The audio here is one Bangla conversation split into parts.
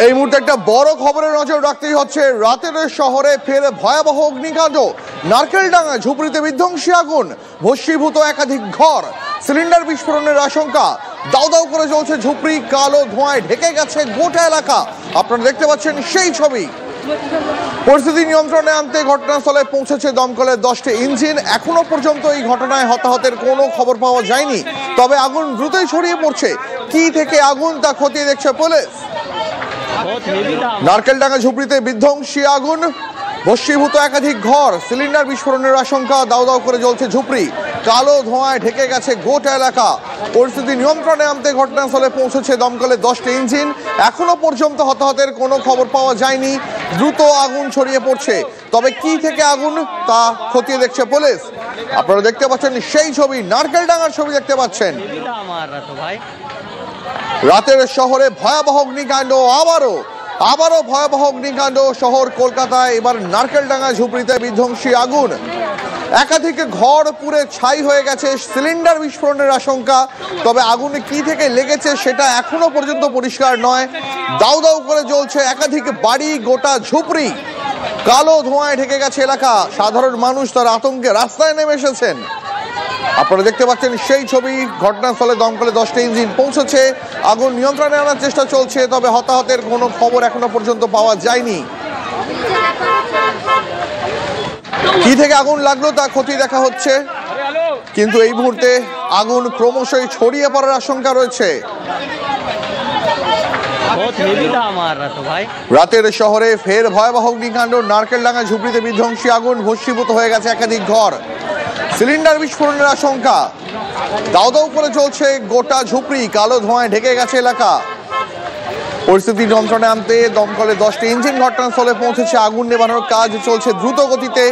এই মুহূর্তে একটা বড় খবরে নজর রাখতেই হচ্ছে। রাতের শহরে ফের ভয়াবহ অগ্নিকাণ্ড। নারকেলডাঙ্গায় ঝুপড়িতে বিধ্বংসী আগুন, ভস্মীভূত একাধিক ঘর, সিলিন্ডার বিস্ফোরণের আশঙ্কা। দাউ দাউ করে চলছে ঝুপড়ি, কালো ধোঁয়ায় ঢেকে গেছে গোটা এলাকা। আপনারা দেখতে পাচ্ছেন সেই ছবি। পরিস্থিতি নিয়ন্ত্রণে আনতে ঘটনাস্থলে পৌঁছেছে দমকলের 10টি ইঞ্জিন। এখনো পর্যন্ত এই ঘটনায় হতাহতের কোনো খবর পাওয়া যায়নি, তবে আগুন দ্রুতই ছড়িয়ে পড়ছে। কি থেকে আগুন তা খতিয়ে দেখছে পুলিশ। নারকেলডাঙ্গা ঝুপড়িতে বিধ্বংসী আগুন, ভস্মীভূত একাধিক ঘর, সিলিন্ডার বিস্ফোরণের আশঙ্কা। দাউ দাউ করে জ্বলছে ঝুপড়ি, কালো ধোঁয়ায় ঢেকে গেছে গোটা এলাকা। পরিস্থিতি নিয়ন্ত্রণে আনতে ঘটনাস্থলে পৌঁছেছে দমকলের 10টি ইঞ্জিন। এখনো পর্যন্ত হতাহতের কোনো খবর পাওয়া যায়নি, দ্রুত আগুন ছড়িয়ে পড়ছে। তবে কি থেকে আগুন তা খতিয়ে দেখছে পুলিশ। আপনারা দেখতে পাচ্ছেন সেই ছবি, নারকেলডাঙ্গার ছবি দেখতে পাচ্ছেন। রাতের শহরে ভয়াবহ অগ্নিকাণ্ড, আবারও ভয়াবহ অগ্নিকাণ্ড শহর কলকাতায়। এবার নারকেলডাঙ্গা ঝুপড়িতে বিধ্বংসী আগুন, একাধিক ঘর পুড়ে ছাই হয়ে গেছে, সিলিন্ডার বিস্ফোরণের আশঙ্কা। তবে আগুনে কি থেকে লেগেছে সেটা এখনো পর্যন্ত পরিষ্কার নয়। দাউ দাউ করে জ্বলছে একাধিক বাড়ি, গোটা ঝুপড়ি, কালো ধোঁয়ায় ঢেকে গেছে এলাকা। সাধারণ মানুষ তার আতঙ্কে রাস্তায় নেমে এসেছেন। আপনারা দেখতে পাচ্ছেন সেই ছবি। ঘটনাস্থলে দমকলে 10টি ইঞ্জিন পৌঁছেছে, আগুন নিয়ন্ত্রণে আনার চেষ্টা চলছে। তবে হতাহতের কোনো খবর এখনো পর্যন্ত পাওয়া যায়নি। কি থেকে আগুন লাগলো তা খতিয়ে দেখা হচ্ছে, কিন্তু এই মুহূর্তে আগুন ক্রমশই ছড়িয়ে পড়ার আশঙ্কা রয়েছে। রাতের শহরে ফের ভয়াবহ অগ্নিকাণ্ড। নারকেলডাঙ্গা ঝুপড়িতে বিধ্বংসী আগুন, ভস্মীভূত হয়ে গেছে একাধিক ঘর, সিলিন্ডার বিস্ফোরণের আশঙ্কা। দাউ দাউ করে চলছে গোটা ঝুপড়ি, কালো ধোঁয়ায় ঢেকে গেছে এলাকা। পরিস্থিতি নিয়ন্ত্রণে আনতে দমকলে 10টি ইঞ্জিন ঘটনাস্থলে পৌঁছেছে। আগুন নেভানোর কাজ চলছে দ্রুত গতিতে,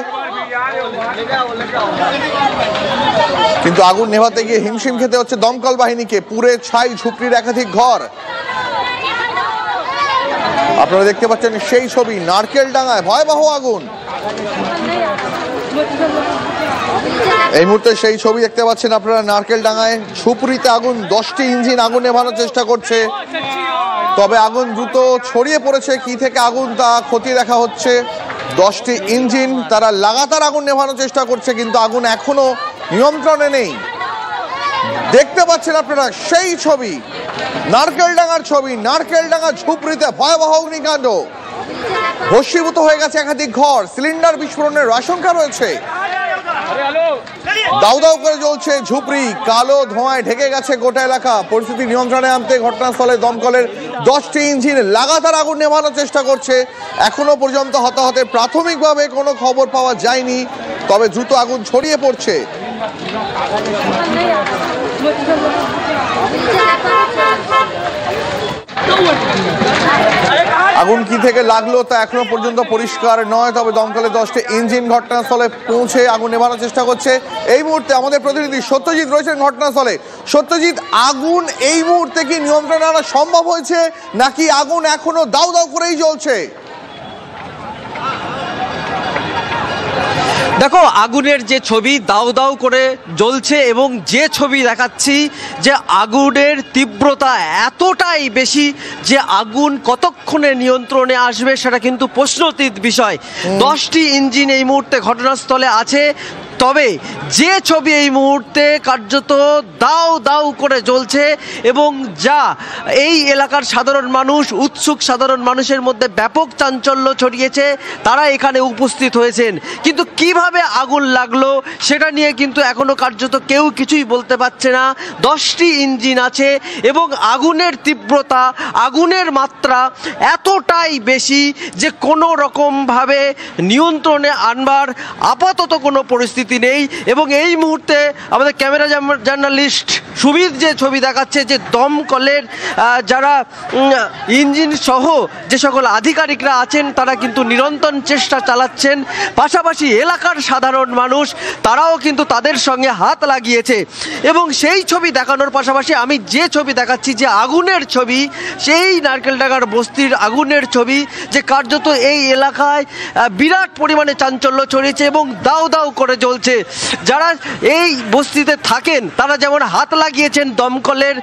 কিন্তু আগুন নেভাতে গিয়ে হিমশিম খেতে হচ্ছে দমকল বাহিনীকে। পুড়ে ছাই ঝুপড়ির একাধিক ঘর। আপনারা দেখতে পাচ্ছেন সেই ছবি, নারকেলডাঙ্গায় ভয়াবহ আগুন। এই মুহূর্তে সেই ছবি দেখতে পাচ্ছেন আপনারা। নারকেলডাঙ্গায় ঝুপড়িতে আগুন, 10টি ইঞ্জিন আগুন নেভানোর চেষ্টা করছে। তবে আগুন দ্রুত ছড়িয়ে পড়েছে। কি থেকে আগুন তা খতিয়ে দেখা হচ্ছে। 10টি ইঞ্জিন তারা লাগাতার আগুন নেভানোর চেষ্টা করছে, কিন্তু আগুন এখনো নিয়ন্ত্রণে নেই। দেখতে পাচ্ছেন আপনারা সেই ছবি, নারকেলডাঙ্গার ছবি। নারকেলডাঙ্গা ঝুপড়িতে ভয়াবহ অগ্নিকাণ্ড, ভস্মীভূত হয়ে গেছে একাধিক ঘর, সিলিন্ডার বিস্ফোরণের আশঙ্কা রয়েছে। দাউ দাউ করে জ্বলছে ঝুপড়ি, কালো ধোঁয়ায় ঢেকে গেছে গোটা এলাকা। পরিস্থিতি নিয়ন্ত্রণে আনতে ঘটনাস্থলে দমকলের 10টি ইঞ্জিন লাগাতার আগুন নেভানোর চেষ্টা করছে। এখনো পর্যন্ত হতাহতের প্রাথমিকভাবে কোনো খবর পাওয়া যায়নি, তবে দ্রুত আগুন ছড়িয়ে পড়ছে। আগুন কি থেকে লাগলো তা এখনো পর্যন্ত পরিষ্কার নয়, তবে দমকলে 10টি ইঞ্জিন ঘটনাস্থলে পৌঁছে আগুন নেভানোর চেষ্টা করছে। এই মুহূর্তে আমাদের প্রতিনিধি সত্যজিৎ রয়েছেন ঘটনাস্থলে। সত্যজিৎ, আগুন এই মুহূর্তে কি নিয়ন্ত্রণে আনা সম্ভব হয়েছে, নাকি আগুন এখনো দাউ দাউ করেই জ্বলছে? দেখো, আগুনের যে ছবি দাউ দাউ করে জ্বলছে, এবং যে ছবি দেখাচ্ছি যে আগুনের তীব্রতা এতটাই বেশি যে আগুন কতক্ষণে নিয়ন্ত্রণে আসবে সেটা কিন্তু প্রশ্নতীত বিষয়। 10টি ইঞ্জিন এই মুহূর্তে ঘটনাস্থলে আছে, তবে যে ছবি এই মুহূর্তে কার্যত দাউ দাউ করে জ্বলছে, এবং যা এই এলাকার সাধারণ মানুষ, উৎসুক সাধারণ মানুষের মধ্যে ব্যাপক চাঞ্চল্য ছড়িয়েছে। তারা এখানে উপস্থিত হয়েছেন, কিন্তু কিভাবে আগুন লাগলো সেটা নিয়ে কিন্তু এখনো কার্যত কেউ কিছুই বলতে পারছে না। 10টি ইঞ্জিন আছে, এবং আগুনের তীব্রতা, আগুনের মাত্রা এতটাই বেশি যে কোনো রকমভাবে নিয়ন্ত্রণে আনবার আপাতত কোনো পরিস্থিতি নেই। এবং এই মুহূর্তে আমাদের ক্যামেরা জার্নালিস্ট সুবিধ যে ছবি দেখাচ্ছে, যে দমকলের যারা ইঞ্জিন সহ যে সকল আধিকারিকরা আছেন তারা কিন্তু নিরন্তর চেষ্টা চালাচ্ছেন। পাশাপাশি এলাকার সাধারণ মানুষ তারাও কিন্তু তাদের সঙ্গে হাত লাগিয়েছে। এবং সেই ছবি দেখানোর পাশাপাশি আমি যে ছবি দেখাচ্ছি, যে আগুনের ছবি, সেই নারকেলডাঙ্গার বস্তির আগুনের ছবি, যে কার্যত এই এলাকায় বিরাট পরিমাণে চাঞ্চল্য ছড়িয়েছে এবং দাউ দাউ করে জ্বলছে। যারা এই বস্তিতে থাকেন তারা যেমন হাত লাগিয়েছেন দমকলের